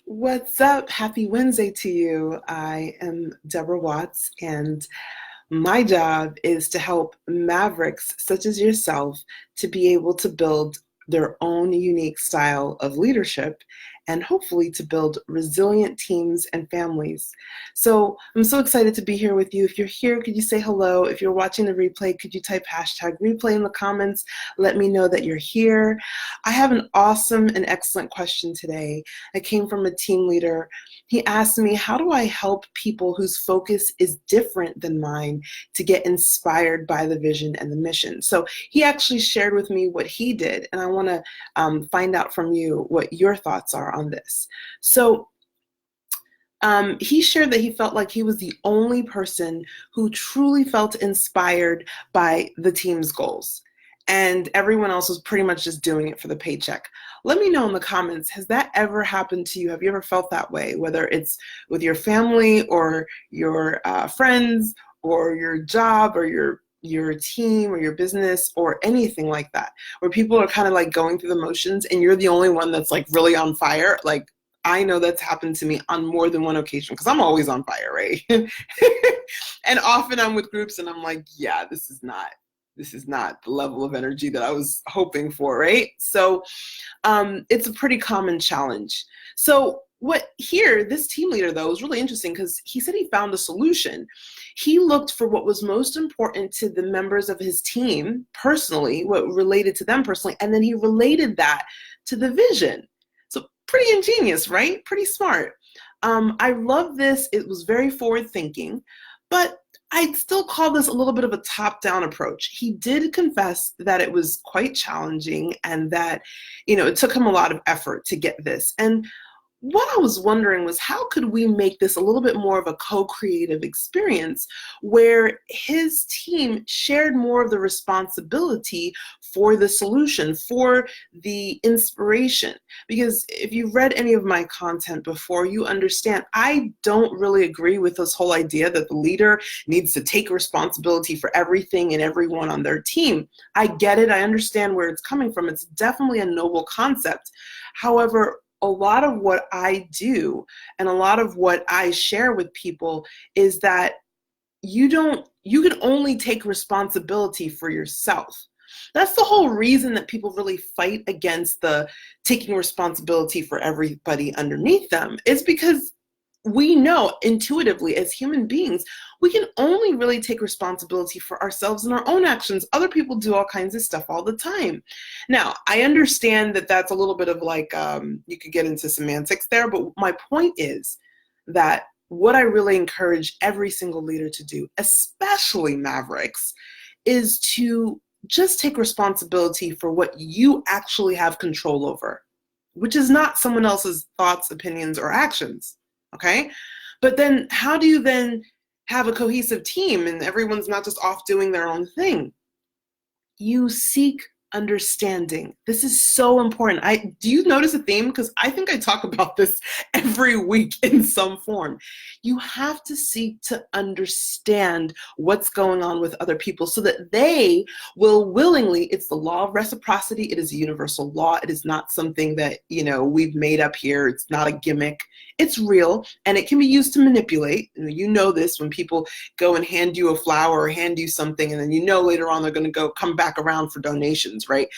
What's up? Happy Wednesday to you. I am Deborah Watts, and my job is to help Mavericks such as yourself to be able to build their own unique style of leadership and hopefully to build resilient teams and families. So I'm so excited to be here with you. If you're here, could you say hello? If you're watching the replay, could you type hashtag replay in the comments? Let me know that you're here. I have an awesome and excellent question today. It came from a team leader. He asked me, how do I help people whose focus is different than mine to get inspired by the vision and the mission? So he actually shared with me what he did, and I want to find out from you what your thoughts are on this. So he shared that he felt like he was the only person who truly felt inspired by the team's goals. And everyone else was pretty much just doing it for the paycheck. Let me know in the comments, has that ever happened to you? Have you ever felt that way? Whether it's with your family or your friends or your job or your team or your business or anything like that, where people are kind of like going through the motions and you're the only one that's like really on fire. Like, I know that's happened to me on more than one occasion because I'm always on fire, right? And often I'm with groups and I'm like, yeah, this is not the level of energy that I was hoping for, right? So it's a pretty common challenge. So this team leader though was really interesting because he said he found a solution. He looked for what was most important to the members of his team personally, what related to them personally, and then he related that to the vision. So pretty ingenious, right? Pretty smart. I love this. It was very forward thinking, but I'd still call this a little bit of a top-down approach. He did confess that it was quite challenging and that, it took him a lot of effort to get this. And what I was wondering was, how could we make this a little bit more of a co-creative experience where his team shared more of the responsibility for the solution, for the inspiration? Because if you've read any of my content before, you understand I don't really agree with this whole idea that the leader needs to take responsibility for everything and everyone on their team. I get it. I understand where it's coming from. It's definitely a noble concept. However, a lot of what I do and a lot of what I share with people is that you can only take responsibility for yourself. That's the whole reason that people really fight against the taking responsibility for everybody underneath them, is because we know intuitively as human beings, we can only really take responsibility for ourselves and our own actions. Other people do all kinds of stuff all the time. Now, I understand that that's a little bit of like, you could get into semantics there, but my point is that what I really encourage every single leader to do, especially Mavericks, is to just take responsibility for what you actually have control over, which is not someone else's thoughts, opinions, or actions. Okay? But then how do you then have a cohesive team and everyone's not just off doing their own thing? You seek understanding. This is so important. Do you notice a theme? Because I think I talk about this every week in some form. You have to seek to understand what's going on with other people so that they will willingly, it's the law of reciprocity. It is a universal law. It is not something that, we've made up here. It's not a gimmick. It's real, and it can be used to manipulate. You know this when people go and hand you a flower or hand you something, and then later on they're going to come back around for donations, right?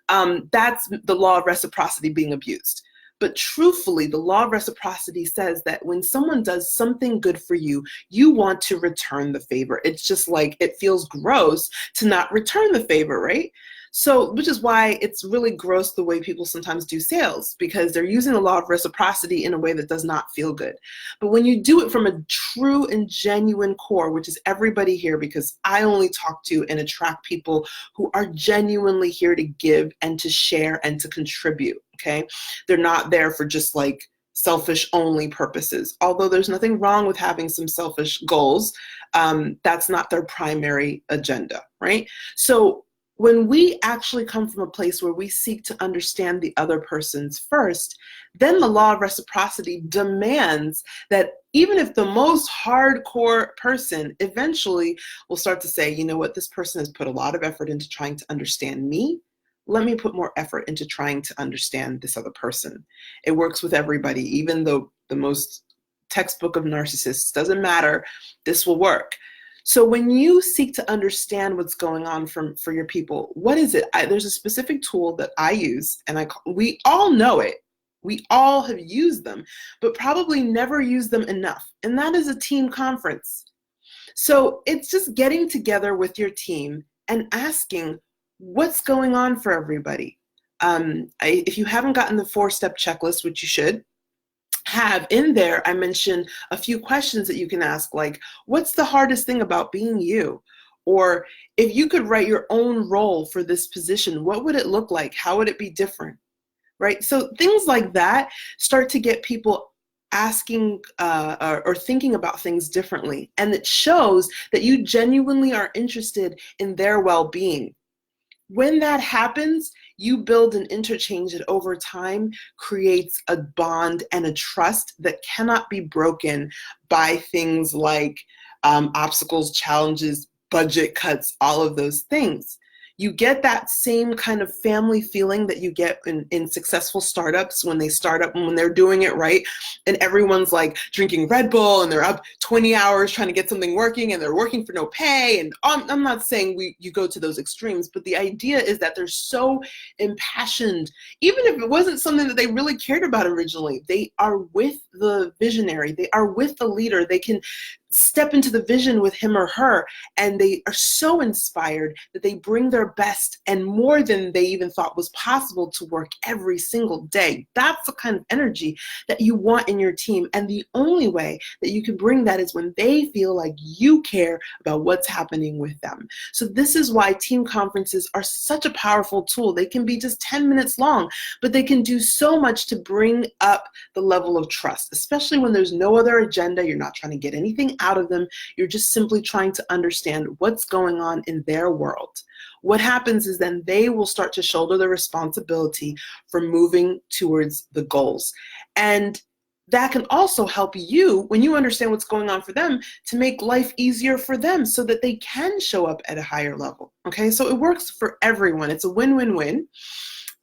That's the law of reciprocity being abused. But truthfully, the law of reciprocity says that when someone does something good for you, you want to return the favor. It's just like it feels gross to not return the favor, right? So, which is why it's really gross the way people sometimes do sales, because they're using the law of reciprocity in a way that does not feel good. But when you do it from a true and genuine core, which is everybody here, because I only talk to and attract people who are genuinely here to give and to share and to contribute, okay? They're not there for just like selfish only purposes. Although there's nothing wrong with having some selfish goals, that's not their primary agenda, right? So when we actually come from a place where we seek to understand the other person's first, then the law of reciprocity demands that even if the most hardcore person eventually will start to say, you know what, this person has put a lot of effort into trying to understand me, let me put more effort into trying to understand this other person. It works with everybody, even though the most textbook of narcissists, doesn't matter, this will work. So when you seek to understand what's going on for your people, what is it? There's a specific tool that I use, and we all know it. We all have used them, but probably never used them enough. And that is a team conference. So it's just getting together with your team and asking what's going on for everybody. If you haven't gotten the 4-step checklist, which you should have in there, I mentioned a few questions that you can ask, like, what's the hardest thing about being you? Or if you could write your own role for this position, what would it look like? How would it be different? Right? So things like that start to get people asking or thinking about things differently. And it shows that you genuinely are interested in their well-being. When that happens, you build an interchange that over time creates a bond and a trust that cannot be broken by things like obstacles, challenges, budget cuts, all of those things. You get that same kind of family feeling that you get in successful startups when they start up and when they're doing it right. And everyone's like drinking Red Bull and they're up 20 hours trying to get something working and they're working for no pay. And I'm not saying you go to those extremes, but the idea is that they're so impassioned, even if it wasn't something that they really cared about originally. They are with the visionary. They are with the leader. They can step into the vision with him or her, and they are so inspired that they bring their best and more than they even thought was possible to work every single day. That's the kind of energy that you want in your team, and the only way that you can bring that is when they feel like you care about what's happening with them. So this is why team conferences are such a powerful tool. They can be just 10 minutes long, but they can do so much to bring up the level of trust, especially when there's no other agenda. You're not trying to get anything out of them. You're just simply trying to understand what's going on in their world. What happens is then they will start to shoulder the responsibility for moving towards the goals. And that can also help you, when you understand what's going on for them, to make life easier for them so that they can show up at a higher level. Okay, so it works for everyone. It's a win-win-win.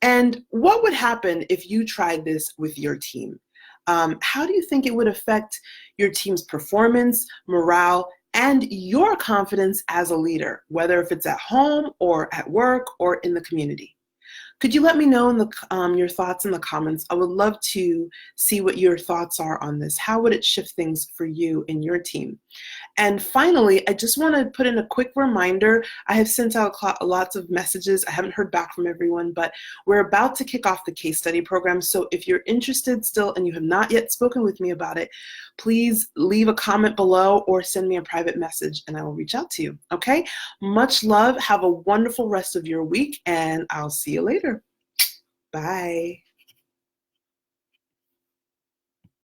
And what would happen if you tried this with your team? How do you think it would affect your team's performance, morale, and your confidence as a leader, whether if it's at home or at work or in the community? Could you let me know in your thoughts in the comments? I would love to see what your thoughts are on this. How would it shift things for you and your team? And finally, I just want to put in a quick reminder. I have sent out lots of messages. I haven't heard back from everyone, but we're about to kick off the case study program. So if you're interested still and you have not yet spoken with me about it, please leave a comment below or send me a private message and I will reach out to you. Okay? Much love. Have a wonderful rest of your week and I'll see you later. Bye.